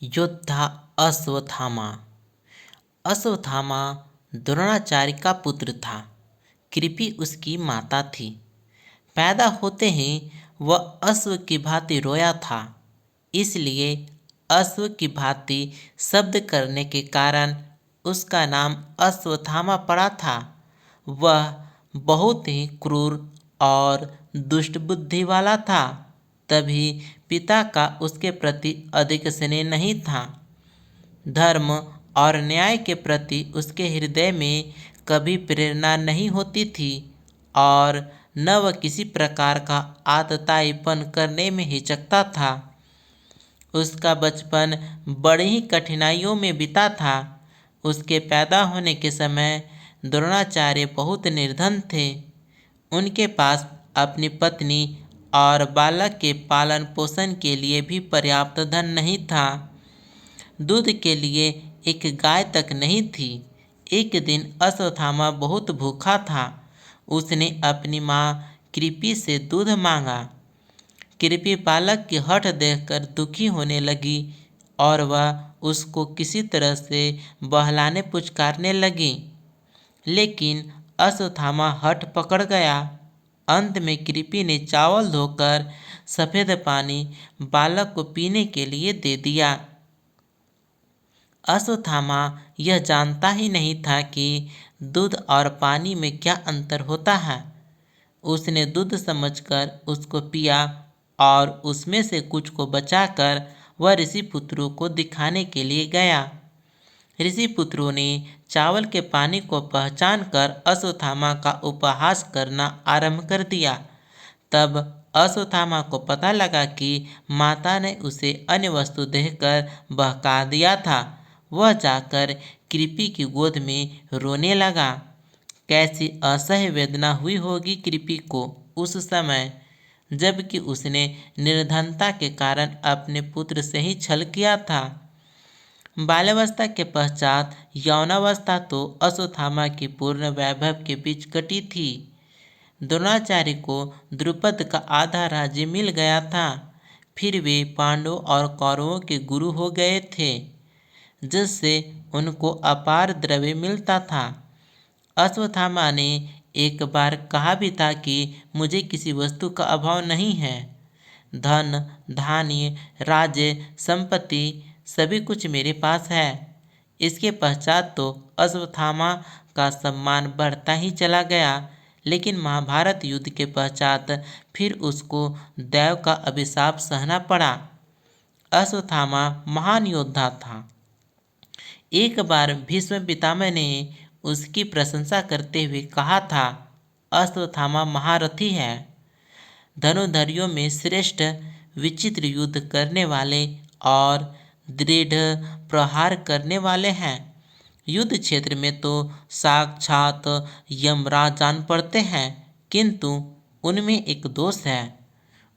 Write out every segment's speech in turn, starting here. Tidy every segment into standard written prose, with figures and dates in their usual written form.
योद्धा अश्वत्थामा। अश्वत्थामा द्रोणाचार्य का पुत्र था। कृपि उसकी माता थी। पैदा होते ही वह अश्व की भांति रोया था, इसलिए अश्व की भांति शब्द करने के कारण उसका नाम अश्वत्थामा पड़ा था। वह बहुत ही क्रूर और दुष्ट बुद्धि वाला था, तभी पिता का उसके प्रति अधिक स्नेह नहीं था। धर्म और न्याय के प्रति उसके हृदय में कभी प्रेरणा नहीं होती थी और न वह किसी प्रकार का आतताईपन करने में हिचकता था। उसका बचपन बड़ी ही कठिनाइयों में बीता था। उसके पैदा होने के समय द्रोणाचार्य बहुत निर्धन थे। उनके पास अपनी पत्नी और बालक के पालन पोषण के लिए भी पर्याप्त धन नहीं था। दूध के लिए एक गाय तक नहीं थी। एक दिन अश्वत्थामा बहुत भूखा था। उसने अपनी माँ कृपि से दूध मांगा। कृपि बालक की हठ देखकर दुखी होने लगी और वह उसको किसी तरह से बहलाने पुचकारने लगी, लेकिन अश्वत्थामा हठ पकड़ गया। अंत में कृपि ने चावल धोकर सफ़ेद पानी बालक को पीने के लिए दे दिया। अश्वत्थामा यह जानता ही नहीं था कि दूध और पानी में क्या अंतर होता है। उसने दूध समझकर उसको पिया और उसमें से कुछ को बचाकर वह ऋषि पुत्रों को दिखाने के लिए गया। ऋषि पुत्रों ने चावल के पानी को पहचान कर अश्वत्थामा का उपहास करना आरंभ कर दिया। तब अश्वत्थामा को पता लगा कि माता ने उसे अन्य वस्तु देकर बहका दिया था। वह जाकर कृपि की गोद में रोने लगा। कैसी असह्य वेदना हुई होगी कृपि को उस समय, जबकि उसने निर्धनता के कारण अपने पुत्र से ही छल किया था। बाल्यावस्था के पश्चात यौनावस्था तो अश्वत्थामा की पूर्ण वैभव के बीच कटी थी। द्रोणाचार्य को द्रुपद का आधा राज्य मिल गया था। फिर वे पांडवों और कौरवों के गुरु हो गए थे, जिससे उनको अपार द्रव्य मिलता था। अश्वत्थामा ने एक बार कहा भी था कि मुझे किसी वस्तु का अभाव नहीं है। धन, धान्य, राज्य, संपत्ति सभी कुछ मेरे पास है। इसके पश्चात तो अश्वत्थामा का सम्मान बढ़ता ही चला गया, लेकिन महाभारत युद्ध के पश्चात फिर उसको दैव का अभिशाप सहना पड़ा। अश्वत्थामा महान योद्धा था। एक बार भीष्म पितामह ने उसकी प्रशंसा करते हुए कहा था, अश्वत्थामा महारथी है, धनुर्धरों में श्रेष्ठ, विचित्र युद्ध करने वाले और दृढ़ प्रहार करने वाले हैं। युद्ध क्षेत्र में तो साक्षात यमराज जान पड़ते हैं, किंतु उनमें एक दोष है,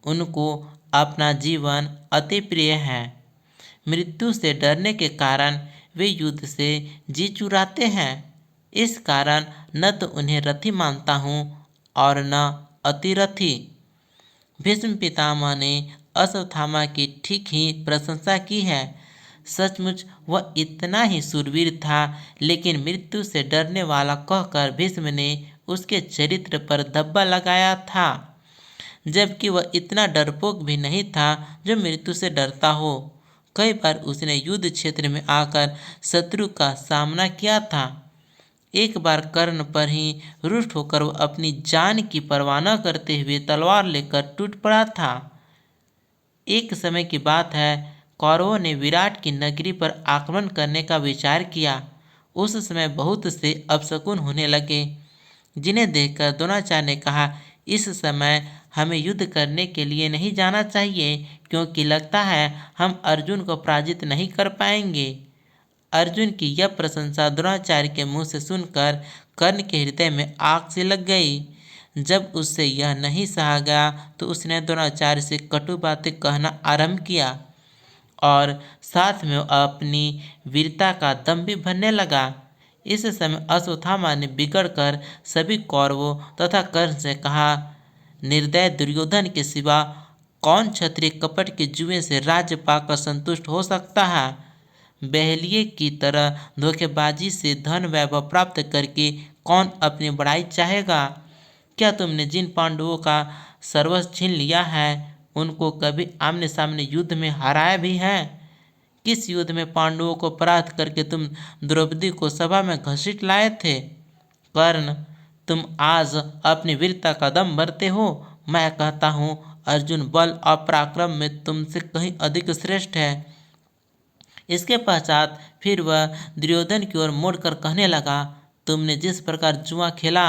उनको अपना जीवन अति प्रिय है। मृत्यु से डरने के कारण वे युद्ध से जी चुराते हैं। इस कारण न तो उन्हें रथी मानता हूँ और न अतिरथी। भीष्म पितामह ने अश्वत्थामा की ठीक ही प्रशंसा की है। सचमुच वह इतना ही शूरवीर था, लेकिन मृत्यु से डरने वाला कहकर भीष्म ने उसके चरित्र पर धब्बा लगाया था, जबकि वह इतना डरपोक भी नहीं था जो मृत्यु से डरता हो। कई बार उसने युद्ध क्षेत्र में आकर शत्रु का सामना किया था। एक बार कर्ण पर ही रुष्ट होकर वह अपनी जान की परवाह न करते हुए तलवार लेकर टूट पड़ा था। एक समय की बात है, कौरवों ने विराट की नगरी पर आक्रमण करने का विचार किया। उस समय बहुत से अपशकुन होने लगे, जिन्हें देखकर द्रोणाचार्य ने कहा, इस समय हमें युद्ध करने के लिए नहीं जाना चाहिए, क्योंकि लगता है हम अर्जुन को पराजित नहीं कर पाएंगे। अर्जुन की यह प्रशंसा द्रोणाचार्य के मुंह से सुनकर कर्ण के हृदय में आग से लग गई। जब उससे यह नहीं सहा गया तो उसने द्रोणाचार्य से कटु बातें कहना आरंभ किया और साथ में अपनी वीरता का दम भी भरने लगा। इस समय अश्वत्थामा ने बिगड़कर सभी कौरवों तथा कर्ण से कहा, निर्दय दुर्योधन के सिवा कौन क्षत्रिय कपट के जुए से राज्य पाकर संतुष्ट हो सकता है? बहेलिये की तरह धोखेबाजी से धन वैभव प्राप्त करके कौन अपनी बड़ाई चाहेगा? क्या तुमने जिन पांडवों का सर्वस्व छीन लिया है उनको कभी आमने सामने युद्ध में हराया भी है? किस युद्ध में पांडवों को परास्त करके तुम द्रौपदी को सभा में घसीट लाए थे? कर्ण, तुम आज अपनी वीरता का दम भरते हो। मैं कहता हूँ अर्जुन बल और पराक्रम में तुमसे कहीं अधिक श्रेष्ठ है। इसके पश्चात फिर वह दुर्योधन की ओर मुड़कर कहने लगा, तुमने जिस प्रकार जुआ खेला,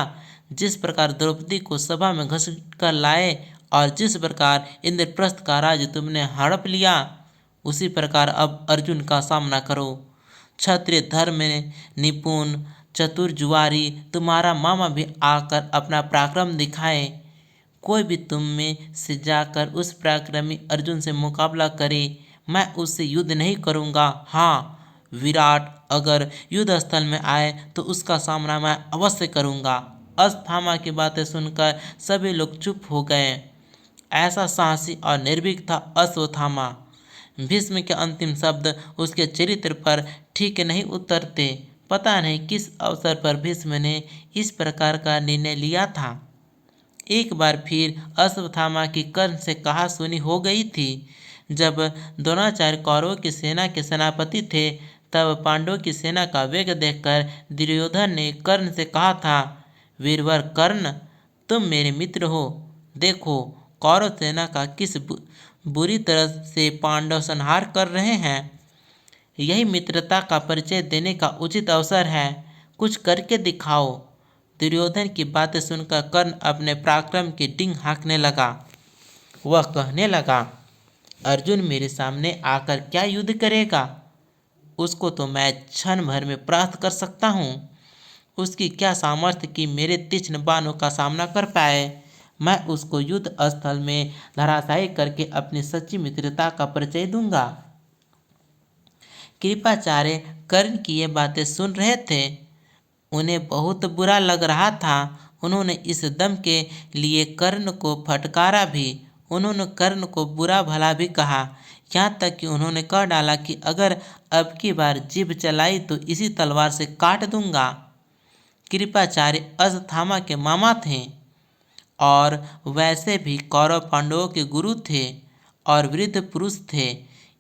जिस प्रकार द्रौपदी को सभा में घसीट कर लाए और जिस प्रकार इंद्रप्रस्थ का राज्य तुमने हड़प लिया, उसी प्रकार अब अर्जुन का सामना करो। क्षत्रिय धर्म में निपुण चतुर जुआरी तुम्हारा मामा भी आकर अपना पराक्रम दिखाए। कोई भी तुम में से जाकर उस पराक्रमी अर्जुन से मुकाबला करे, मैं उससे युद्ध नहीं करूँगा। हाँ, विराट अगर युद्ध स्थल में आए तो उसका सामना मैं अवश्य करूँगा। अश्वत्थामा की बातें सुनकर सभी लोग चुप हो गए। ऐसा साहसी और निर्भीक था अश्वत्थामा। भीष्म के अंतिम शब्द उसके चरित्र पर ठीक नहीं उतरते। पता नहीं किस अवसर पर भीष्म ने इस प्रकार का निर्णय लिया था। एक बार फिर अश्वत्थामा की कर्ण से कहा सुनी हो गई थी। जब द्रोणाचार्य कौरवों की सेना के सेनापति थे, तब पांडवों की सेना का वेग देखकर दुर्योधन ने कर्ण से कहा था, वीरवर कर्ण, तुम मेरे मित्र हो। देखो कौरव सेना का किस बुरी तरह से पांडव संहार कर रहे हैं। यही मित्रता का परिचय देने का उचित अवसर है। कुछ करके दिखाओ। दुर्योधन की बातें सुनकर कर्ण अपने पराक्रम की डिंग हाँकने लगा। वह कहने लगा, अर्जुन मेरे सामने आकर क्या युद्ध करेगा? उसको तो मैं क्षण भर में परास्त कर सकता हूँ। उसकी क्या सामर्थ्य कि मेरे तीक्ष्ण बाणों का सामना कर पाए। मैं उसको युद्ध स्थल में धराशायी करके अपनी सच्ची मित्रता का परिचय दूंगा। कृपाचार्य कर्ण की ये बातें सुन रहे थे। उन्हें बहुत बुरा लग रहा था। उन्होंने इस दम के लिए कर्ण को फटकारा भी। उन्होंने कर्ण को बुरा भला भी कहा, यहाँ तक कि उन्होंने कह डाला कि अगर अब की बार जीभ चलाई तो इसी तलवार से काट दूंगा। कृपाचार्य अश्वत्थामा के मामा थे और वैसे भी कौरव पांडवों के गुरु थे और वृद्ध पुरुष थे।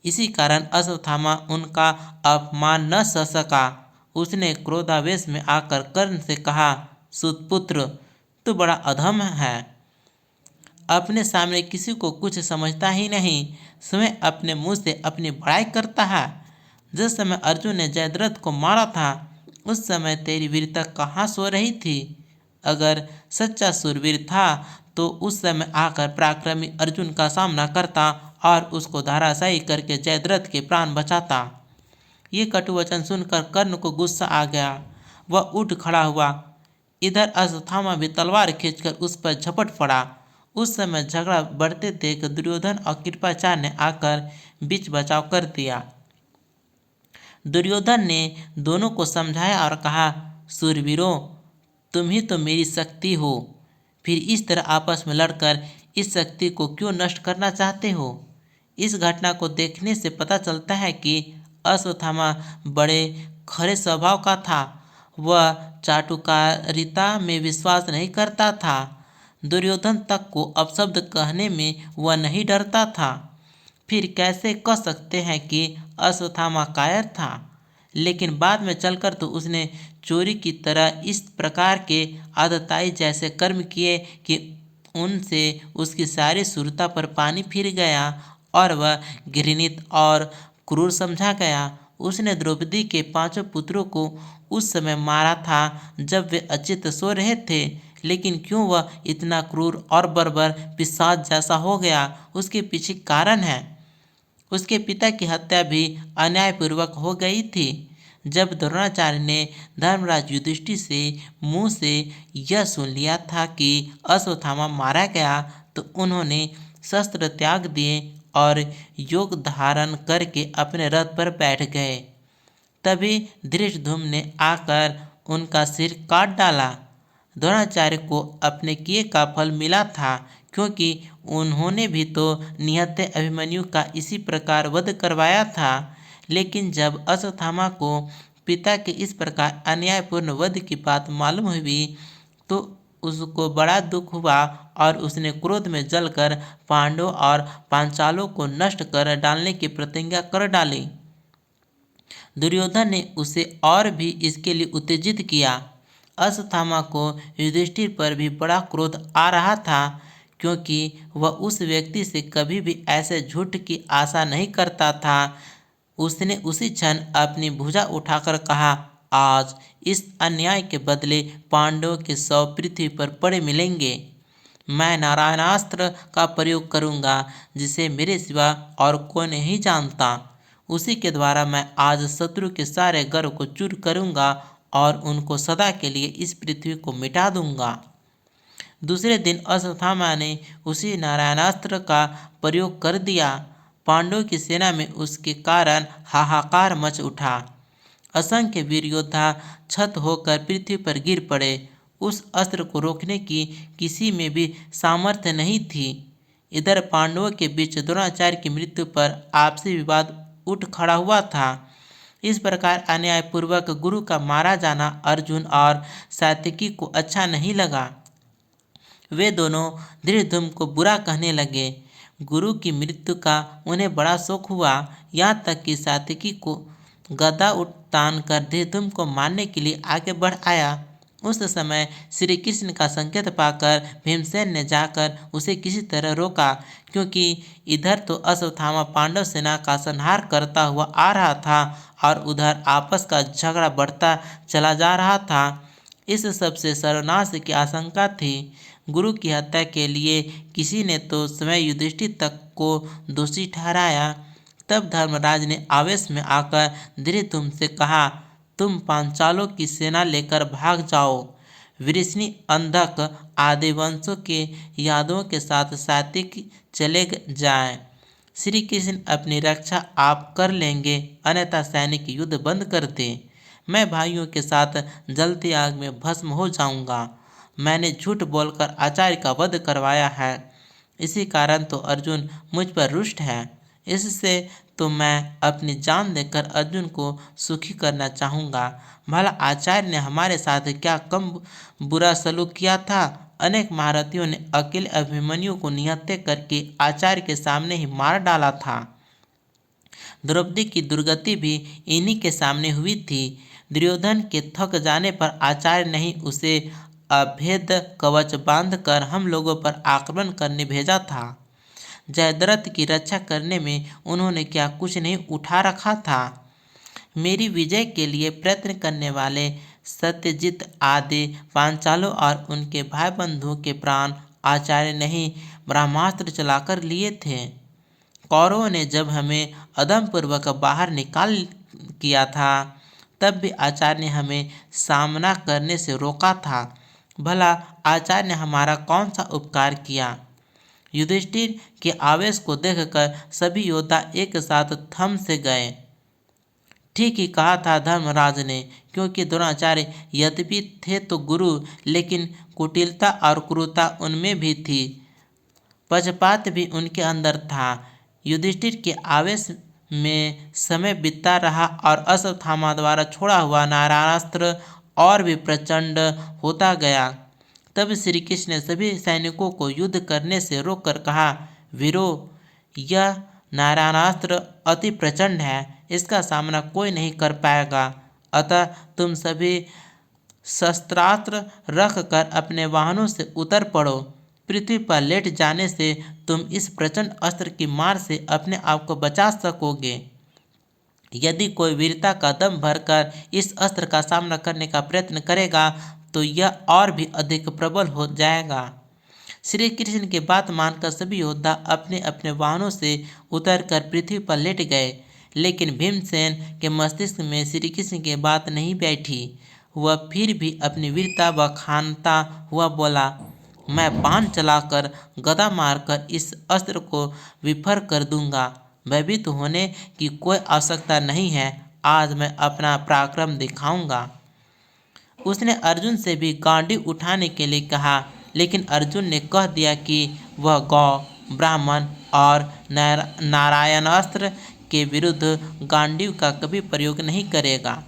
इसी कारण अश्वत्थामा उनका अपमान न सह सका। उसने क्रोधावेश में आकर कर्ण से कहा, सुतपुत्र, तू बड़ा अधम है। अपने सामने किसी को कुछ समझता ही नहीं, स्वयं अपने मुंह से अपनी बड़ाई करता है। जिस समय अर्जुन ने जयद्रथ को मारा था, उस समय तेरी वीरता कहाँ सो रही थी? अगर सच्चा सूरवीर था तो उस समय आकर पराक्रमी अर्जुन का सामना करता और उसको धराशायी करके जयद्रथ के प्राण बचाता। ये कटु वचन सुनकर कर्ण को गुस्सा आ गया। वह उठ खड़ा हुआ। इधर अश्वत्थामा भी तलवार खींचकर उस पर झपट पड़ा। उस समय झगड़ा बढ़ते देख दुर्योधन और कृपाचार्य ने आकर बीच बचाव कर दिया। दुर्योधन ने दोनों को समझाया और कहा, सूरवीरों, तुम ही तो मेरी शक्ति हो। फिर इस तरह आपस में लड़कर इस शक्ति को क्यों नष्ट करना चाहते हो? इस घटना को देखने से पता चलता है कि अश्वत्थामा बड़े खरे स्वभाव का था। वह चाटुकारिता में विश्वास नहीं करता था। दुर्योधन तक को अपशब्द कहने में वह नहीं डरता था। फिर कैसे कह सकते हैं कि अश्वत्थामा कायर था? लेकिन बाद में चलकर तो उसने चोरी की तरह इस प्रकार के आतताई जैसे कर्म किए कि उनसे उसकी सारी शूरता पर पानी फिर गया और वह घृणित और क्रूर समझा गया। उसने द्रौपदी के 5 पुत्रों को उस समय मारा था जब वे अचित सो रहे थे। लेकिन क्यों वह इतना क्रूर और बर्बर पिशाच जैसा हो गया, उसके पीछे कारण है। उसके पिता की हत्या भी अन्यायपूर्वक हो गई थी। जब द्रोणाचार्य ने धर्मराज युधिष्ठिर से मुंह से यह सुन लिया था कि अश्वत्थामा मारा गया, तो उन्होंने शस्त्र त्याग दिए और योग धारण करके अपने रथ पर बैठ गए। तभी धृष्टद्युम्न ने आकर उनका सिर काट डाला। द्रोणाचार्य को अपने किए का फल मिला था, क्योंकि उन्होंने भी तो निहत्थे अभिमन्यु का इसी प्रकार वध करवाया था। लेकिन जब अश्वत्थामा को पिता के इस प्रकार अन्यायपूर्ण वध की बात मालूम हुई तो उसको बड़ा दुख हुआ और उसने क्रोध में जलकर पांडवों और पांचालों को नष्ट कर डालने की प्रतिज्ञा कर डाली। दुर्योधन ने उसे और भी इसके लिए उत्तेजित किया। अश्वत्थामा को युधिष्ठिर पर भी बड़ा क्रोध आ रहा था, क्योंकि वह उस व्यक्ति से कभी भी ऐसे झूठ की आशा नहीं करता था। उसने उसी क्षण अपनी भुजा उठाकर कहा, आज इस अन्याय के बदले पांडवों के 100 पृथ्वी पर पड़े मिलेंगे। मैं नारायणास्त्र का प्रयोग करूंगा, जिसे मेरे सिवा और कोई नहीं जानता। उसी के द्वारा मैं आज शत्रु के सारे गर्व को चूर करूंगा और उनको सदा के लिए इस पृथ्वी को मिटा दूंगा। दूसरे दिन अश्वत्थामा ने उसी नारायणास्त्र का प्रयोग कर दिया। पांडवों की सेना में उसके कारण हाहाकार मच उठा। असंख्य वीर योद्धा छत होकर पृथ्वी पर गिर पड़े। उस अस्त्र को रोकने की किसी में भी सामर्थ्य नहीं थी। इधर पांडवों के बीच द्रोणाचार्य की मृत्यु पर आपसी विवाद उठ खड़ा हुआ था। इस प्रकार अन्यायपूर्वक गुरु का मारा जाना अर्जुन और सात्यकी को अच्छा नहीं लगा। वे दोनों धृतराष्ट्र को बुरा कहने लगे। गुरु की मृत्यु का उन्हें बड़ा शोक हुआ। यहाँ तक कि सात्यकी को गदा तान कर धृतराष्ट्र को मारने के लिए आगे बढ़ आया। उस समय श्री कृष्ण का संकेत पाकर भीमसेन ने जाकर उसे किसी तरह रोका, क्योंकि इधर तो अश्वत्थामा पांडव सेना का संहार करता हुआ आ रहा था और उधर आपस का झगड़ा बढ़ता चला जा रहा था। इस सबसे सर्वनाश की आशंका थी। गुरु की हत्या के लिए किसी ने तो स्वयं युधिष्ठिर तक को दोषी ठहराया। तब धर्मराज ने आवेश में आकर धृतराष्ट्र से कहा, तुम पांचालों की सेना लेकर भाग जाओ। वृष्णि, अंधक आदि वंशों के यादवों के साथ सात्विक चले जाएं। श्री कृष्ण अपनी रक्षा आप कर लेंगे, अन्यथा सैनिक युद्ध बंद कर दें। मैं भाइयों के साथ जलती आग में भस्म हो जाऊंगा। मैंने झूठ बोलकर आचार्य का वध करवाया है, इसी कारण तो अर्जुन मुझ पर रुष्ट है। इससे तो मैं अपनी जान देकर अर्जुन को सुखी करना चाहूँगा। भला आचार्य ने हमारे साथ क्या कम बुरा सलूक किया था। अनेक महारथियों ने अकेले अभिमन्यु को निहत्थे करके आचार्य के सामने ही मार डाला था। द्रौपदी की दुर्गति भी इन्हीं के सामने हुई थी। दुर्योधन के थक जाने पर आचार्य ने ही उसे अभेद कवच बांधकर हम लोगों पर आक्रमण करने भेजा था। जयद्रथ की रक्षा करने में उन्होंने क्या कुछ नहीं उठा रखा था। मेरी विजय के लिए प्रयत्न करने वाले सत्यजित आदि पांचालों और उनके भाई बंधुओं के प्राण आचार्य ने ही ब्रह्मास्त्र चलाकर लिए थे। कौरवों ने जब हमें अदमपूर्वक बाहर निकाल किया था, तब भी आचार्य ने हमें सामना करने से रोका था। भला आचार्य ने हमारा कौन सा उपकार किया। युधिष्ठिर के आवेश को देखकर सभी योद्धा एक साथ थम से गए। ठीक ही कहा था धर्मराज ने, क्योंकि द्रोणाचार्य यद्यपि थे तो गुरु, लेकिन कुटिलता और क्रूरता उनमें भी थी। पक्षपात भी उनके अंदर था। युधिष्ठिर के आवेश में समय बीतता रहा और अश्वत्थामा द्वारा छोड़ा हुआ नारायणास्त्र और भी प्रचंड होता गया। तब श्री कृष्ण ने सभी सैनिकों को युद्ध करने से रोककर कहा, वीरों, यह नारायणास्त्र अति प्रचंड है, इसका सामना कोई नहीं कर पाएगा। अतः तुम सभी शस्त्रास्त्र रख कर अपने वाहनों से उतर पड़ो। पृथ्वी पर लेट जाने से तुम इस प्रचंड अस्त्र की मार से अपने आप को बचा सकोगे। यदि कोई वीरता का दम भरकर इस अस्त्र का सामना करने का प्रयत्न करेगा तो यह और भी अधिक प्रबल हो जाएगा। श्री कृष्ण की बात मानकर सभी योद्धा अपने अपने वाहनों से उतरकर पृथ्वी पर लेट गए, लेकिन भीमसेन के मस्तिष्क में श्री कृष्ण की बात नहीं बैठी। वह फिर भी अपनी वीरता बखानता हुआ बोला, मैं बाण चलाकर गदा मारकर इस अस्त्र को विफर कर दूंगा। भयभीत होने की कोई आवश्यकता नहीं है, आज मैं अपना पराक्रम दिखाऊंगा। उसने अर्जुन से भी गांडी उठाने के लिए कहा, लेकिन अर्जुन ने कह दिया कि वह गौ, ब्राह्मण और नारायणास्त्र के विरुद्ध गांडीव का कभी प्रयोग नहीं करेगा।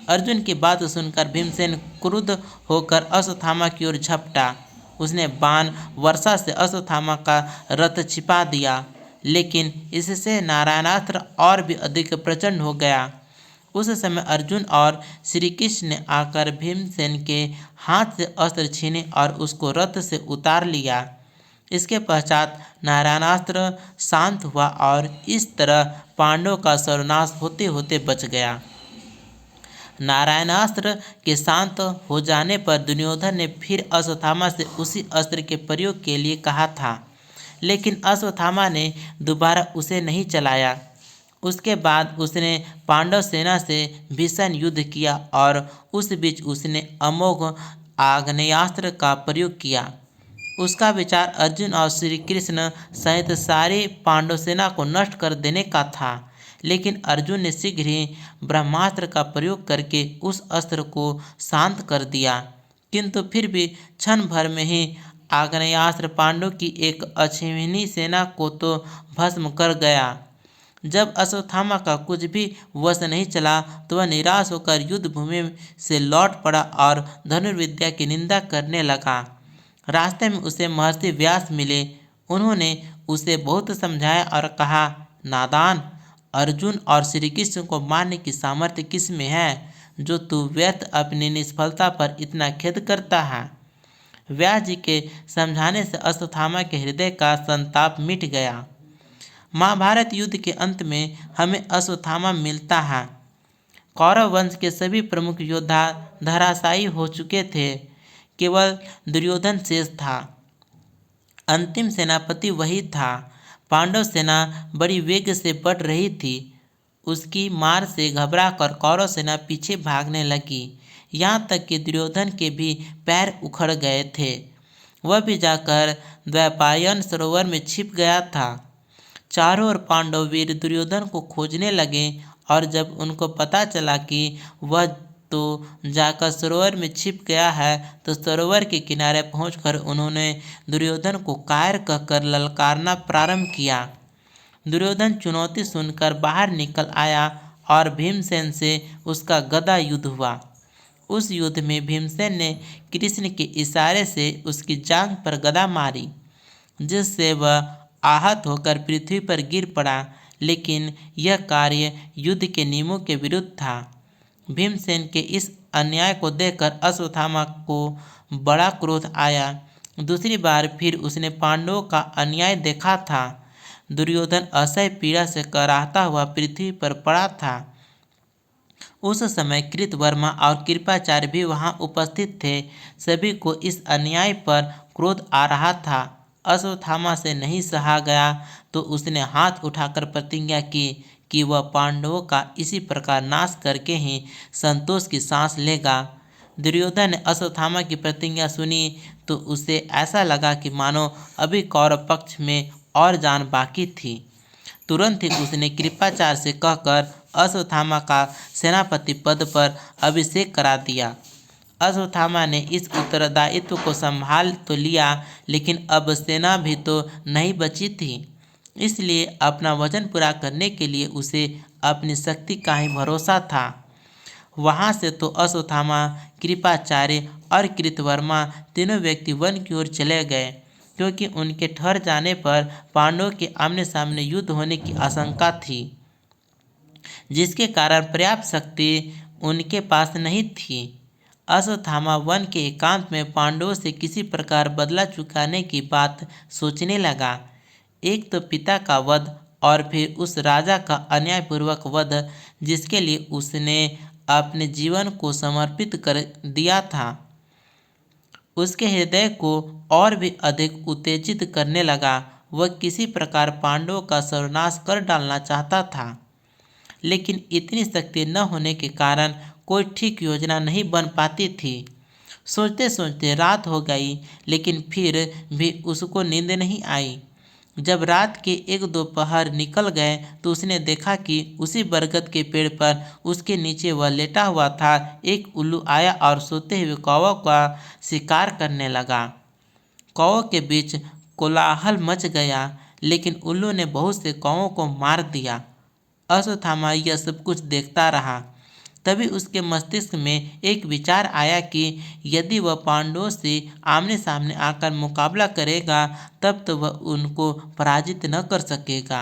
अर्जुन की बात सुनकर भीमसेन क्रुद्ध होकर अश्वत्थामा की ओर झपटा। उसने बाण वर्षा से अश्वत्थामा का रथ छिपा दिया, लेकिन इससे नारायणास्त्र और भी अधिक प्रचंड हो गया। उस समय अर्जुन और श्री कृष्ण ने आकर भीमसेन के हाथ से अस्त्र छीने और उसको रथ से उतार लिया। इसके पश्चात नारायणास्त्र शांत हुआ और इस तरह पांडवों का सर्वनाश होते होते बच गया। नारायणास्त्र के शांत हो जाने पर दुर्योधन ने फिर अश्वत्थामा से उसी अस्त्र के प्रयोग के लिए कहा था, लेकिन अश्वत्थामा ने दोबारा उसे नहीं चलाया। उसके बाद उसने पांडव सेना से भीषण युद्ध किया और उस बीच उसने अमोघ आग्नेयास्त्र का प्रयोग किया। उसका विचार अर्जुन और श्री कृष्ण सहित सारी पांडव सेना को नष्ट कर देने का था, लेकिन अर्जुन ने शीघ्र ही ब्रह्मास्त्र का प्रयोग करके उस अस्त्र को शांत कर दिया। किंतु फिर भी क्षण भर में ही आग्नेयास्त्र पांडवों की एक अछिमिनी सेना को तो भस्म कर गया। जब अश्वत्थामा का कुछ भी वश नहीं चला तो वह निराश होकर युद्ध भूमि से लौट पड़ा और धनुर्विद्या की निंदा करने लगा। रास्ते में उसे महर्षि व्यास मिले। उन्होंने उसे बहुत समझाया और कहा, नादान, अर्जुन और श्री कृष्ण को मारने की सामर्थ्य किस में है, जो तू व्यर्थ अपनी निष्फलता पर इतना खेद करता है। व्यास जी के समझाने से अश्वत्थामा के हृदय का संताप मिट गया। महाभारत युद्ध के अंत में हमें अश्वत्थामा मिलता है। कौरव वंश के सभी प्रमुख योद्धा धराशायी हो चुके थे, केवल दुर्योधन शेष था। अंतिम सेनापति वही था। पांडव सेना बड़ी वेग से बढ़ रही थी। उसकी मार से घबराकर कौरव सेना पीछे भागने लगी। यहाँ तक कि दुर्योधन के भी पैर उखड़ गए थे। वह भी जाकर द्वैपायन सरोवर में छिप गया था। चारों ओर पांडव वीर दुर्योधन को खोजने लगे और जब उनको पता चला कि वह तो जाकर सरोवर में छिप गया है तो सरोवर के किनारे पहुंचकर उन्होंने दुर्योधन को कायर कहकर ललकारना प्रारंभ किया। दुर्योधन चुनौती सुनकर बाहर निकल आया और भीमसेन से उसका गदा युद्ध हुआ। उस युद्ध में भीमसेन ने कृष्ण के इशारे से उसकी जांघ पर गदा मारी, जिससे वह आहत होकर पृथ्वी पर गिर पड़ा, लेकिन यह कार्य युद्ध के नियमों के विरुद्ध था। भीमसेन के इस अन्याय को देखकर अश्वत्थामा को बड़ा क्रोध आया। दूसरी बार फिर उसने पांडवों का अन्याय देखा था। दुर्योधन असह्य पीड़ा से कराहता हुआ पृथ्वी पर पड़ा था। उस समय कृतवर्मा और कृपाचार्य भी वहां उपस्थित थे। सभी को इस अन्याय पर क्रोध आ रहा था। अश्वत्थामा से नहीं सहा गया तो उसने हाथ उठाकर प्रतिज्ञा की कि वह पांडवों का इसी प्रकार नाश करके ही संतोष की सांस लेगा। दुर्योधन ने अश्वत्थामा की प्रतिज्ञा सुनी तो उसे ऐसा लगा कि मानो अभी कौरव पक्ष में और जान बाकी थी। तुरंत ही उसने कृपाचार्य से कहकर अश्वत्थामा का सेनापति पद पर अभिषेक करा दिया। अश्वत्थामा ने इस उत्तरदायित्व को संभाल तो लिया, लेकिन अब सेना भी तो नहीं बची थी। इसलिए अपना वचन पूरा करने के लिए उसे अपनी शक्ति का ही भरोसा था। वहाँ से तो अश्वत्थामा, कृपाचार्य और कृतवर्मा तीनों व्यक्ति वन की ओर चले गए, क्योंकि उनके ठहर जाने पर पांडवों के आमने सामने युद्ध होने की आशंका थी, जिसके कारण पर्याप्त शक्ति उनके पास नहीं थी। अश्वत्थामा वन के एकांत में पांडवों से किसी प्रकार बदला चुकाने की बात सोचने लगा। एक तो पिता का वध और फिर उस राजा का अन्यायपूर्वक वध, जिसके लिए उसने अपने जीवन को समर्पित कर दिया था, उसके हृदय को और भी अधिक उत्तेजित करने लगा। वह किसी प्रकार पांडवों का सर्वनाश कर डालना चाहता था, लेकिन इतनी शक्ति न होने के कारण कोई ठीक योजना नहीं बन पाती थी। सोचते सोचते रात हो गई, लेकिन फिर भी उसको नींद नहीं आई। जब रात के 1-2 पहर निकल गए तो उसने देखा कि उसी बरगद के पेड़ पर उसके नीचे वह लेटा हुआ था। एक उल्लू आया और सोते हुए कौवों का शिकार करने लगा। कौवों के बीच कोलाहल मच गया, लेकिन उल्लू ने बहुत से कौवों को मार दिया। अश्वत्थामा यह सब कुछ देखता रहा। तभी उसके मस्तिष्क में एक विचार आया कि यदि वह पांडवों से आमने सामने आकर मुकाबला करेगा, तब तो वह उनको पराजित न कर सकेगा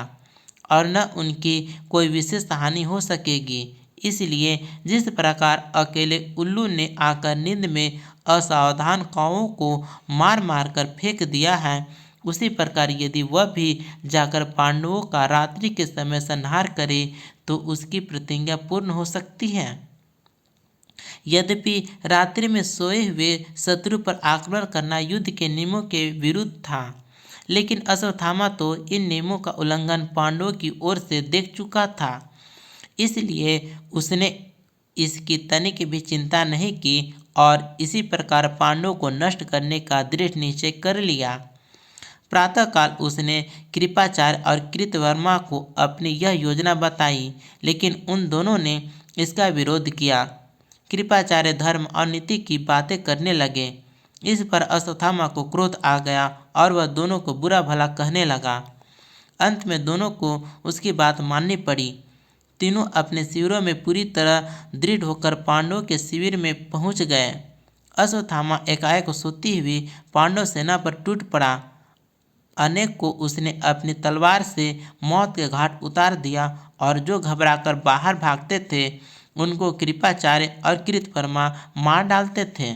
और न उनकी कोई विशेष हानि हो सकेगी। इसलिए जिस प्रकार अकेले उल्लू ने आकर नींद में असावधान कौवों को मार मार कर फेंक दिया है, उसी प्रकार यदि वह भी जाकर पांडवों का रात्रि के समय संहार करे तो उसकी प्रतिज्ञा पूर्ण हो सकती है। यद्यपि रात्रि में सोए हुए शत्रु पर आक्रमण करना युद्ध के नियमों के विरुद्ध था, लेकिन अश्वत्थामा तो इन नियमों का उल्लंघन पांडवों की ओर से देख चुका था। इसलिए उसने इसकी तनिक भी चिंता नहीं की और इसी प्रकार पांडवों को नष्ट करने का दृढ़ निश्चय कर लिया। प्रातःकाल उसने कृपाचार्य और कृतवर्मा को अपनी यह योजना बताई, लेकिन उन दोनों ने इसका विरोध किया। कृपाचार्य धर्म और नीति की बातें करने लगे। इस पर अश्वत्थामा को क्रोध आ गया और वह दोनों को बुरा भला कहने लगा। अंत में दोनों को उसकी बात माननी पड़ी। तीनों अपने शिविरों में पूरी तरह दृढ़ होकर पांडवों के शिविर में पहुंच गए। अश्वत्थामा एकाएक सोती हुई पांडव सेना पर टूट पड़ा। अनेक को उसने अपनी तलवार से मौत के घाट उतार दिया और जो घबराकर बाहर भागते थे उनको कृपाचार्य और कृतवर्मा मार डालते थे।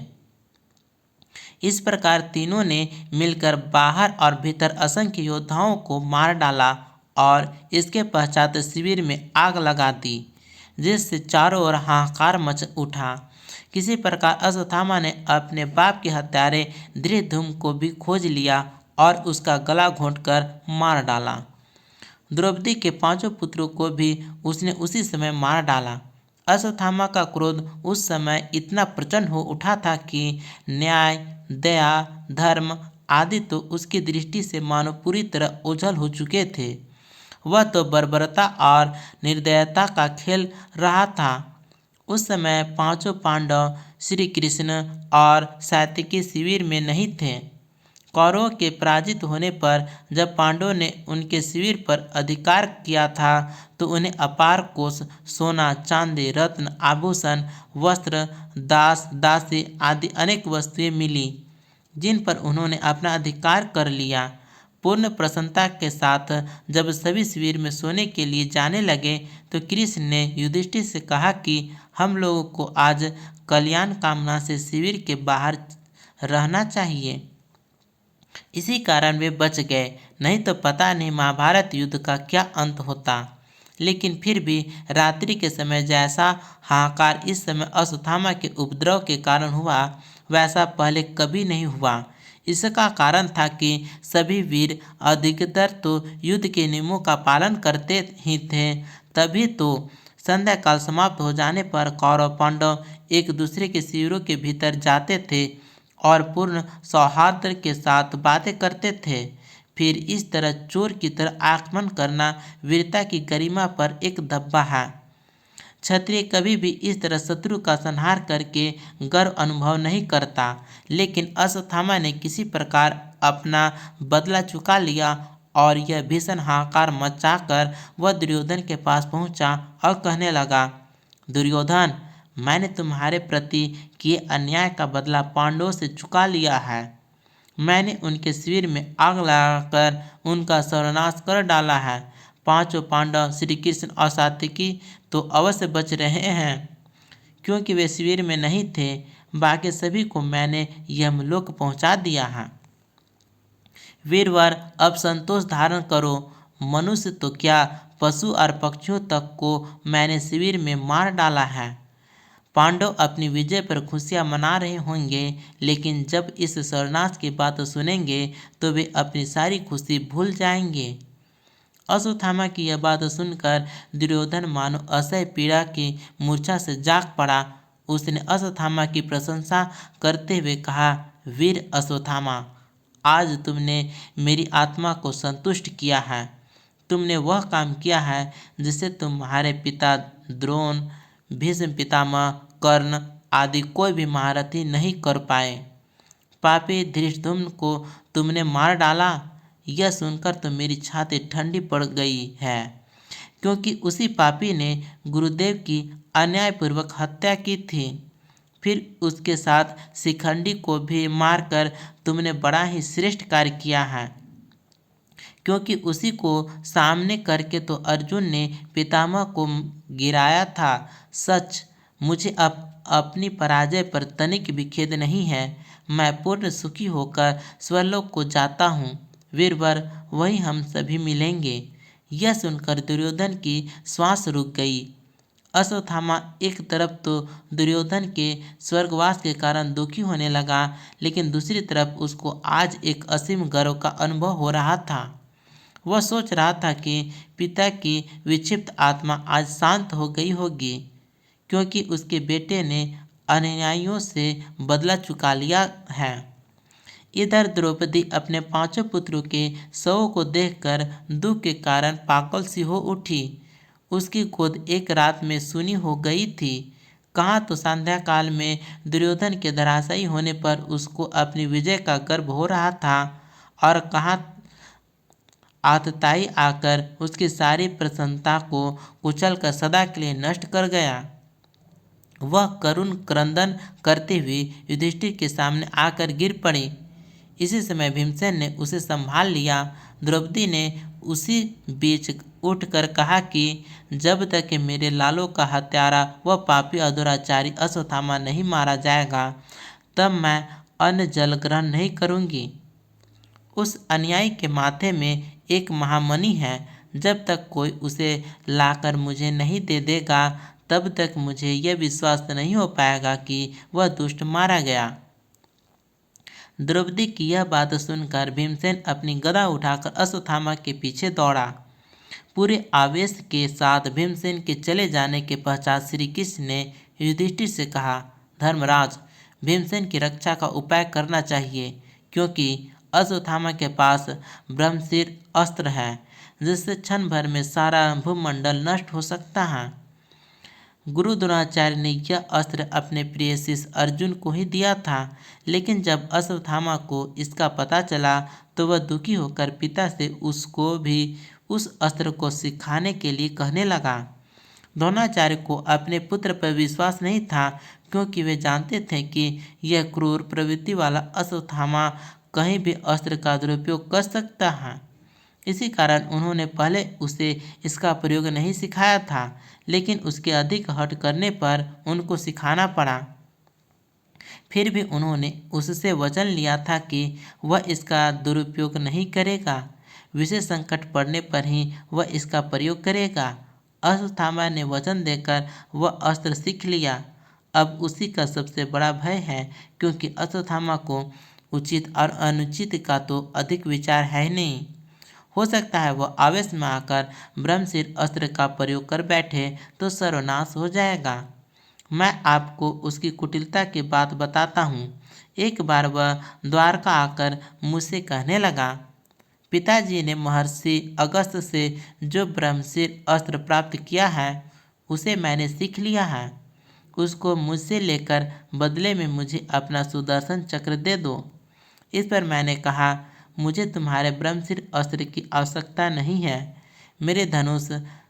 इस प्रकार तीनों ने मिलकर बाहर और भीतर असंख्य योद्धाओं को मार डाला और इसके पश्चात शिविर में आग लगा दी, जिससे चारों ओर हाहाकार मच उठा। किसी प्रकार अश्वत्थामा ने अपने बाप के हत्यारे धृतधुम्न को भी खोज लिया और उसका गला घोंटकर मार डाला। द्रौपदी के 5 पुत्रों को भी उसने उसी समय मार डाला। अश्वत्थामा का क्रोध उस समय इतना प्रचंड हो उठा था कि न्याय, दया, धर्म आदि तो उसकी दृष्टि से मानो पूरी तरह ओझल हो चुके थे। वह तो बर्बरता और निर्दयता का खेल रहा था। उस समय 5 पांडव श्री कृष्ण और सात्यकी शिविर में नहीं थे। कौरवों के पराजित होने पर जब पांडवों ने उनके शिविर पर अधिकार किया था, तो उन्हें अपार कोष सोना, चांदी, रत्न, आभूषण, वस्त्र, दास दासी आदि अनेक वस्तुएं मिली, जिन पर उन्होंने अपना अधिकार कर लिया। पूर्ण प्रसन्नता के साथ जब सभी शिविर में सोने के लिए जाने लगे, तो कृष्ण ने युधिष्ठिर से कहा कि हम लोगों को आज कल्याण कामना से शिविर के बाहर रहना चाहिए। इसी कारण वे बच गए, नहीं तो पता नहीं महाभारत युद्ध का क्या अंत होता। लेकिन फिर भी रात्रि के समय जैसा हाहाकार इस समय अश्वत्थामा के उपद्रव के कारण हुआ, वैसा पहले कभी नहीं हुआ। इसका कारण था कि सभी वीर अधिकतर तो युद्ध के नियमों का पालन करते ही थे। तभी तो संध्या काल समाप्त हो जाने पर कौरव पांडव एक दूसरे के शिविरों के भीतर जाते थे और पूर्ण सौहार्द के साथ बातें करते थे। फिर इस तरह चोर की तरह आक्रमण करना वीरता की गरिमा पर एक धब्बा है। क्षत्रिय कभी भी इस तरह शत्रु का संहार करके गर्व अनुभव नहीं करता, लेकिन अश्वत्थामा ने किसी प्रकार अपना बदला चुका लिया और यह भीषण हाहाकार मचाकर वह दुर्योधन के पास पहुंचा और कहने लगा, दुर्योधन, मैंने तुम्हारे प्रति किए अन्याय का बदला पांडवों से चुका लिया है। मैंने उनके शिविर में आग लगाकर उनका सर्वनाश कर डाला है। 5 पांडव श्री कृष्ण और सात्यकी तो अवश्य बच रहे हैं, क्योंकि वे शिविर में नहीं थे। बाकी सभी को मैंने यमलोक पहुंचा दिया है। वीरवर, अब संतोष धारण करो। मनुष्य तो क्या, पशु और पक्षियों तक को मैंने शिविर में मार डाला है। पांडव अपनी विजय पर खुशियां मना रहे होंगे, लेकिन जब इस सर्वनाश की बात सुनेंगे तो वे अपनी सारी खुशी भूल जाएंगे। अश्वत्थामा की यह बात सुनकर दुर्योधन मानो असह्य पीड़ा की मूर्छा से जाग पड़ा। उसने अश्वत्थामा की प्रशंसा करते हुए कहा, वीर अश्वत्थामा, आज तुमने मेरी आत्मा को संतुष्ट किया है। तुमने वह काम किया है जिसे तुम्हारे पिता द्रोण, भीष्म पितामह, कर्ण आदि कोई भी महारथी नहीं कर पाए। पापी धृष्टद्युम्न को तुमने मार डाला, यह सुनकर तो मेरी छाती ठंडी पड़ गई है, क्योंकि उसी पापी ने गुरुदेव की अन्यायपूर्वक हत्या की थी। फिर उसके साथ शिखंडी को भी मारकर तुमने बड़ा ही श्रेष्ठ कार्य किया है, क्योंकि उसी को सामने करके तो अर्जुन ने पितामह को गिराया था। सच, मुझे अपनी पराजय पर तनिक भी खेद नहीं है। मैं पूर्ण सुखी होकर स्वर्लोक को जाता हूँ। वीरवर, वही हम सभी मिलेंगे। यह सुनकर दुर्योधन की श्वास रुक गई। अश्वत्थामा एक तरफ तो दुर्योधन के स्वर्गवास के कारण दुखी होने लगा, लेकिन दूसरी तरफ उसको आज एक असीम गर्व का अनुभव हो रहा था। वह सोच रहा था कि पिता की विक्षिप्त आत्मा आज शांत हो गई होगी, क्योंकि उसके बेटे ने अनुयायियों से बदला चुका लिया है। इधर द्रौपदी अपने 5 पुत्रों के शवों को देखकर दुख के कारण पागल सी हो उठी। उसकी गोद एक रात में सूनी हो गई थी। कहाँ तो संध्या काल में दुर्योधन के धराशायी होने पर उसको अपनी विजय का गर्व हो रहा था, और कहाँ आतताई आकर उसकी सारी प्रसन्नता को कुचलकर सदा के लिए नष्ट कर गया। वह करुण क्रंदन करते हुए युधिष्ठिर के सामने आकर गिर पड़ी। इसी समय भीमसेन ने उसे संभाल लिया। द्रौपदी ने उसी बीच उठकर कहा कि जब तक कि मेरे लालों का हत्यारा व पापी अधुराचारी अश्वत्थामा नहीं मारा जाएगा, तब मैं अन्न जल ग्रहण नहीं करूँगी। उस अन्यायी के माथे में एक महामणि है। जब तक कोई उसे लाकर मुझे नहीं दे देगा, तब तक मुझे यह विश्वास नहीं हो पाएगा कि वह दुष्ट मारा गया। द्रौपदी की यह बात सुनकर भीमसेन अपनी गदा उठाकर अश्वत्थामा के पीछे दौड़ा। पूरे आवेश के साथ भीमसेन के चले जाने के पश्चात श्री कृष्ण ने युधिष्ठिर से कहा, धर्मराज, भीमसेन की रक्षा का उपाय करना चाहिए, क्योंकि अश्वत्थामा के पास ब्रह्मशिर अस्त्र है, जिससे क्षण भर में सारा भूमंडल नष्ट हो सकता है। गुरु द्रोणाचार्य ने यह अस्त्र अपने प्रिय शिष्य अर्जुन को ही दिया था, लेकिन जब अश्वत्थामा को इसका पता चला तो वह दुखी होकर पिता से उसको भी उस अस्त्र को सिखाने के लिए कहने लगा। द्रोणाचार्य को अपने पुत्र पर विश्वास नहीं था, क्योंकि वे जानते थे कि यह क्रूर प्रवृत्ति वाला अश्वत्थामा कहीं भी अस्त्र का दुरुपयोग कर सकता है। इसी कारण उन्होंने पहले उसे इसका प्रयोग नहीं सिखाया था, लेकिन उसके अधिक हठ करने पर उनको सिखाना पड़ा। फिर भी उन्होंने उससे वचन लिया था कि वह इसका दुरुपयोग नहीं करेगा। विशेष संकट पड़ने पर ही वह इसका प्रयोग करेगा। अश्वत्थामा ने वचन देकर वह अस्त्र सीख लिया। अब उसी का सबसे बड़ा भय है, क्योंकि अश्वत्थामा को उचित और अनुचित का तो अधिक विचार है नहीं। हो सकता है वह आवेश में आकर ब्रह्मशिर अस्त्र का प्रयोग कर बैठे तो सर्वनाश हो जाएगा। मैं आपको उसकी कुटिलता की बात बताता हूँ। एक बार वह द्वारका आकर मुझसे कहने लगा, पिताजी ने महर्षि अगस्त से जो ब्रह्मशिर अस्त्र प्राप्त किया है, उसे मैंने सीख लिया है। उसको मुझसे लेकर बदले में मुझे अपना सुदर्शन चक्र दे दो। इस पर मैंने कहा, मुझे तुम्हारे ब्रह्मशिर अस्त्र की आवश्यकता नहीं है। मेरे धनुष,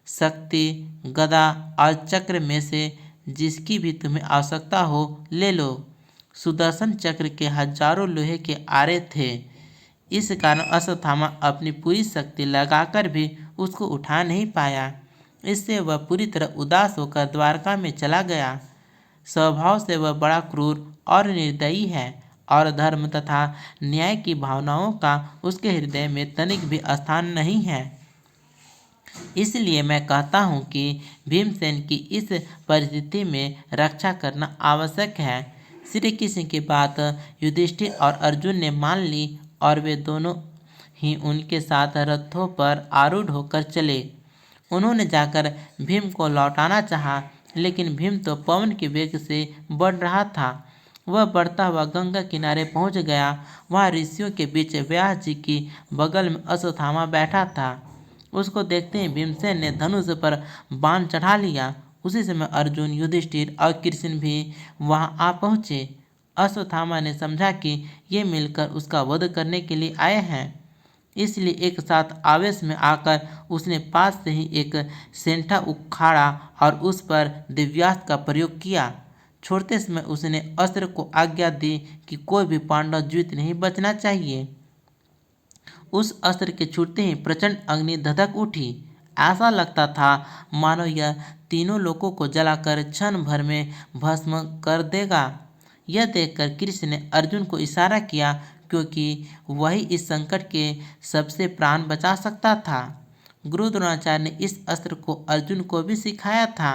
शक्ति, गदा और चक्र में से जिसकी भी तुम्हें आवश्यकता हो ले लो। सुदर्शन चक्र के हजारों लोहे के आरे थे। इस कारण अश्वत्थामा अपनी पूरी शक्ति लगाकर भी उसको उठा नहीं पाया। इससे वह पूरी तरह उदास होकर द्वारका में चला गया। स्वभाव से वह बड़ा क्रूर और निर्दयी है, और धर्म तथा न्याय की भावनाओं का उसके हृदय में तनिक भी स्थान नहीं है। इसलिए मैं कहता हूँ कि भीमसेन की इस परिस्थिति में रक्षा करना आवश्यक है। श्री कृष्ण की बात युधिष्ठिर और अर्जुन ने मान ली, और वे दोनों ही उनके साथ रथों पर आरूढ़ होकर चले। उन्होंने जाकर भीम को लौटाना चाहा, लेकिन भीम तो पवन के वेग से बढ़ रहा था। वह बढ़ता हुआ गंगा किनारे पहुंच गया। वहाँ ऋषियों के बीच व्यास जी की बगल में अश्वत्थामा बैठा था। उसको देखते ही भीमसेन ने धनुष पर बाण चढ़ा लिया। उसी समय अर्जुन, युधिष्ठिर और कृष्ण भी वहाँ आ पहुँचे। अश्वत्थामा ने समझा कि ये मिलकर उसका वध करने के लिए आए हैं। इसलिए एक साथ आवेश में आकर उसने पास से ही एक सेंटा उखाड़ा और उस पर दिव्यास्त्र का प्रयोग किया। छोड़ते समय उसने अस्त्र को आज्ञा दी कि कोई भी पांडव जीवित नहीं बचना चाहिए। उस अस्त्र के छूटते ही प्रचंड अग्नि धधक उठी। ऐसा लगता था मानो यह तीनों लोगों को जलाकर क्षण भर में भस्म कर देगा। यह देखकर कृष्ण ने अर्जुन को इशारा किया, क्योंकि वही इस संकट के सबसे प्राण बचा सकता था। गुरु द्रोणाचार्य ने इस अस्त्र को अर्जुन को भी सिखाया था।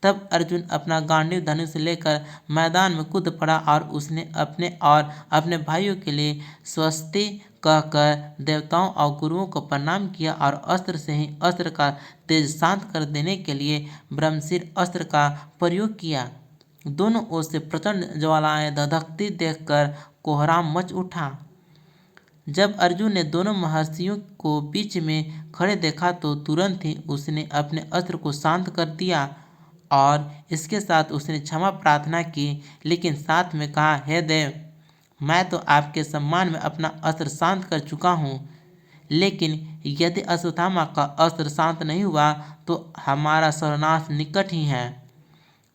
तब अर्जुन अपना गांडीव धनुष लेकर मैदान में कूद पड़ा और उसने अपने और अपने भाइयों के लिए स्वस्ति कहकर देवताओं और गुरुओं को प्रणाम किया और अस्त्र से ही अस्त्र का तेज शांत कर देने के लिए ब्रह्मशिर अस्त्र का प्रयोग किया। दोनों ओर से प्रचंड ज्वालाएं धधकती देखकर कोहराम मच उठा। जब अर्जुन ने दोनों महर्षियों को बीच में खड़े देखा तो तुरंत ही उसने अपने अस्त्र को शांत कर दिया और इसके साथ उसने क्षमा प्रार्थना की, लेकिन साथ में कहा, हे देव, मैं तो आपके सम्मान में अपना अस्त्र शांत कर चुका हूँ, लेकिन यदि अश्वत्थामा का अस्त्र शांत नहीं हुआ तो हमारा सर्वनाश निकट ही है।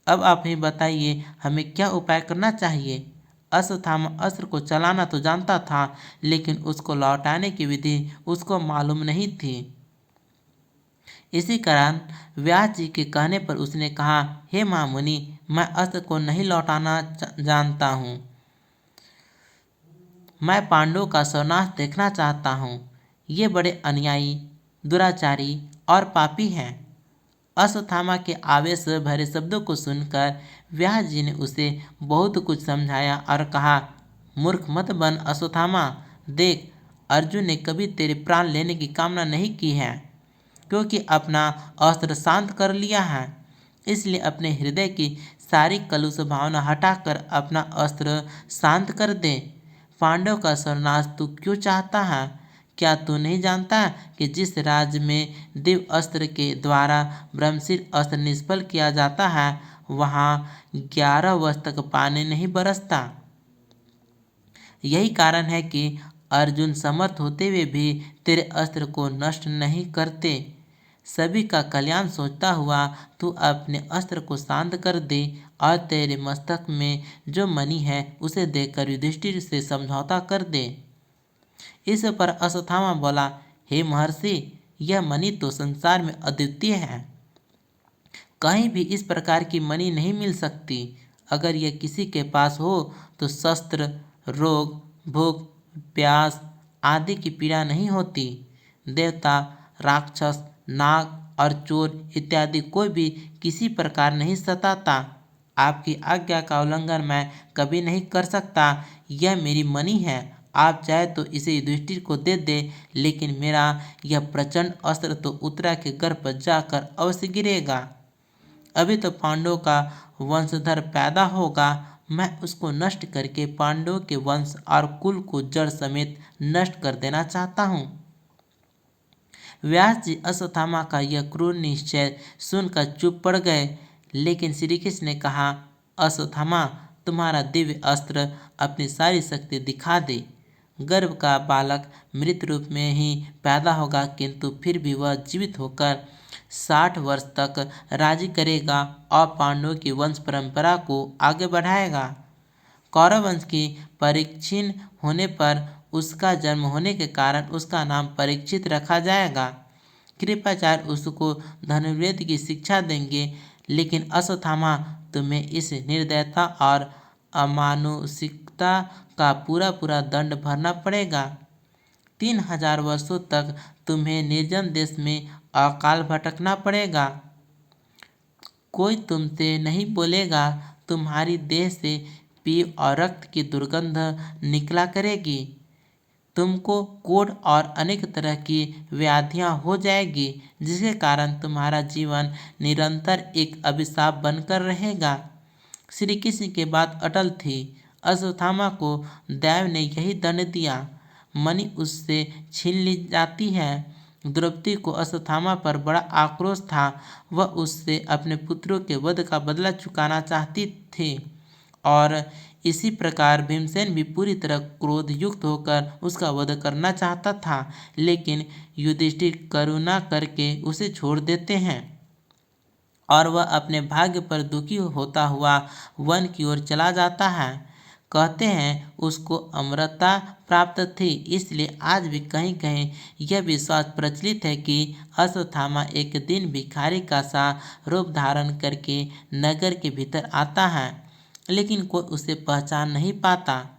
अब आप ही बताइए, हमें क्या उपाय करना चाहिए। अश्वत्थामा अस्त्र को चलाना तो जानता था, लेकिन उसको लौटाने की विधि उसको मालूम नहीं थी। इसी कारण व्यास जी के कहने पर उसने कहा, हे महामुनि, मैं अस्त्र को नहीं लौटाना जानता हूँ। मैं पांडवों का सर्वनाश देखना चाहता हूँ। ये बड़े अन्यायी, दुराचारी और पापी हैं। अश्वत्थामा के आवेश भरे शब्दों को सुनकर व्यास जी ने उसे बहुत कुछ समझाया और कहा, मूर्ख मत बन अश्वत्थामा। देख, अर्जुन ने कभी तेरे प्राण लेने की कामना नहीं की है, क्योंकि अपना अस्त्र शांत कर लिया है। इसलिए अपने हृदय की सारी कलुष भावना हटाकर अपना अस्त्र शांत कर दे। पांडव का सर्वनाश तू क्यों चाहता है? क्या तू नहीं जानता कि जिस राज्य में दिव्य अस्त्र के द्वारा ब्रह्मशिर अस्त्र निष्फल किया जाता है, वहाँ 11 वर्ष तक पानी नहीं बरसता। यही कारण है कि अर्जुन समर्थ होते हुए भी तेरे अस्त्र को नष्ट नहीं करते। सभी का कल्याण सोचता हुआ तू अपने अस्त्र को शांत कर दे और तेरे मस्तक में जो मणि है उसे देकर युधिष्ठिर से समझौता कर दे। इस पर अश्वत्थामा बोला, हे महर्षि, यह मणि तो संसार में अद्वितीय है। कहीं भी इस प्रकार की मणि नहीं मिल सकती। अगर यह किसी के पास हो तो शस्त्र, रोग, भूख, प्यास आदि की पीड़ा नहीं होती। देवता, राक्षस, नाग और चोर इत्यादि कोई भी किसी प्रकार नहीं सताता। आपकी आज्ञा का उल्लंघन मैं कभी नहीं कर सकता। यह मेरी मणि है। आप चाहे तो इसे युधिष्ठिर को दे दे, लेकिन मेरा यह प्रचंड अस्त्र तो उत्तरा के गर्भ पर जाकर अवश्य गिरेगा। अभी तो पांडवों का वंशधर पैदा होगा। मैं उसको नष्ट करके पांडवों के वंश और कुल को जड़ समेत नष्ट कर देना चाहता हूँ। व्यास जी अश्वत्थामा का यह क्रूर निश्चय सुनकर चुप पड़ गए, लेकिन श्री कृष्ण ने कहा, अश्वत्थामा, तुम्हारा दिव्य अस्त्र अपनी सारी शक्ति दिखा दे। गर्भ का बालक मृत रूप में ही पैदा होगा, किंतु फिर भी वह जीवित होकर 60 वर्ष तक राज्य करेगा और पांडवों की वंश परंपरा को आगे बढ़ाएगा। कौरव वंश की परीक्षिण होने पर उसका जन्म होने के कारण उसका नाम परीक्षित रखा जाएगा। कृपाचार्य उसको धनुर्वेद की शिक्षा देंगे, लेकिन अश्वत्थामा, तुम्हें इस निर्दयता और अमानुषिकता का पूरा पूरा दंड भरना पड़ेगा। 3000 वर्षों तक तुम्हें निर्जन देश में अकाल भटकना पड़ेगा। कोई तुमसे नहीं बोलेगा। तुम्हारी देह से पी और रक्त की दुर्गंध निकला करेगी। तुमको कोढ़ और अनेक तरह की व्याधियां हो जाएगी, जिसके कारण तुम्हारा जीवन निरंतर एक अभिशाप बनकर रहेगा। श्री कृष्ण की बात अटल थी। अश्वत्थामा को देव ने यही दंड दिया। मणि उससे छीन ली जाती है। द्रौपदी को अश्वत्थामा पर बड़ा आक्रोश था। वह उससे अपने पुत्रों के वध का बदला चुकाना चाहती थी और इसी प्रकार भीमसेन भी पूरी तरह क्रोध युक्त होकर उसका वध करना चाहता था, लेकिन युधिष्ठिर करुणा करके उसे छोड़ देते हैं और वह अपने भाग्य पर दुखी होता हुआ वन की ओर चला जाता है। कहते हैं उसको अमरता प्राप्त थी, इसलिए आज भी कहीं कहीं यह विश्वास प्रचलित है कि अश्वत्थामा एक दिन भिखारी का सा रूप धारण करके नगर के भीतर आता है, लेकिन कोई उसे पहचान नहीं पाता।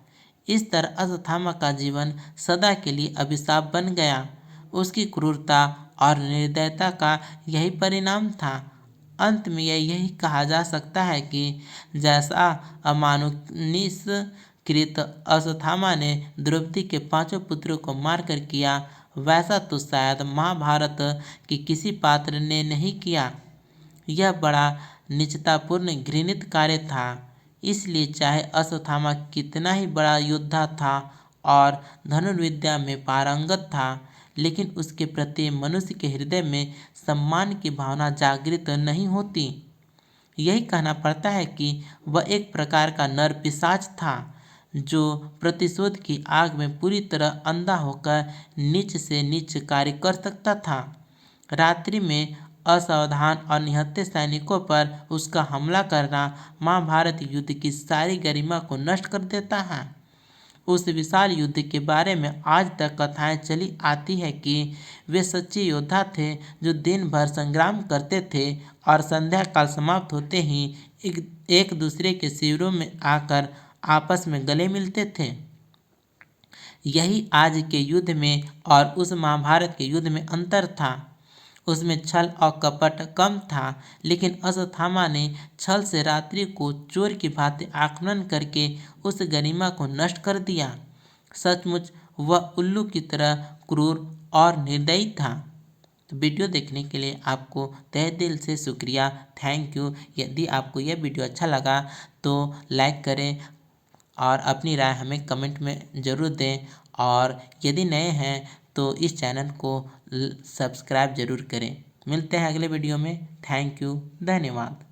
इस तरह अश्वत्थामा का जीवन सदा के लिए अभिशाप बन गया। उसकी क्रूरता और निर्दयता का यही परिणाम था। अंत में यही कहा जा सकता है कि जैसा अमानुषकृत अश्वत्थामा ने द्रौपदी के 5 पुत्रों को मारकर किया, वैसा तो शायद महाभारत के किसी पात्र ने नहीं किया। यह बड़ा नीचतापूर्ण घृणित कार्य था। इसलिए चाहे अश्वत्थामा कितना ही बड़ा योद्धा था और धनुर्विद्या में पारंगत था, लेकिन उसके प्रति मनुष्य के हृदय में सम्मान की भावना जागृत नहीं होती। यही कहना पड़ता है कि वह एक प्रकार का नर पिशाच था, जो प्रतिशोध की आग में पूरी तरह अंधा होकर नीच से नीच कार्य कर सकता था। रात्रि में असावधान और निहत्थे सैनिकों पर उसका हमला करना महाभारत युद्ध की सारी गरिमा को नष्ट कर देता है। उस विशाल युद्ध के बारे में आज तक कथाएं चली आती है कि वे सच्चे योद्धा थे, जो दिन भर संग्राम करते थे और संध्या काल समाप्त होते ही एक दूसरे के शिविरों में आकर आपस में गले मिलते थे। यही आज के युद्ध में और उस महाभारत के युद्ध में अंतर था। उसमें छल और कपट कम था, लेकिन अश्वत्थामा ने छल से रात्रि को चोर की भांति आक्रमण करके उस गरिमा को नष्ट कर दिया। सचमुच वह उल्लू की तरह क्रूर और निर्दयी था। तो वीडियो देखने के लिए आपको तहे दिल से शुक्रिया, थैंक यू। यदि आपको यह वीडियो अच्छा लगा तो लाइक करें और अपनी राय हमें कमेंट में ज़रूर दें, और यदि नए हैं तो इस चैनल को सब्सक्राइब ज़रूर करें। मिलते हैं अगले वीडियो में। थैंक यू, धन्यवाद।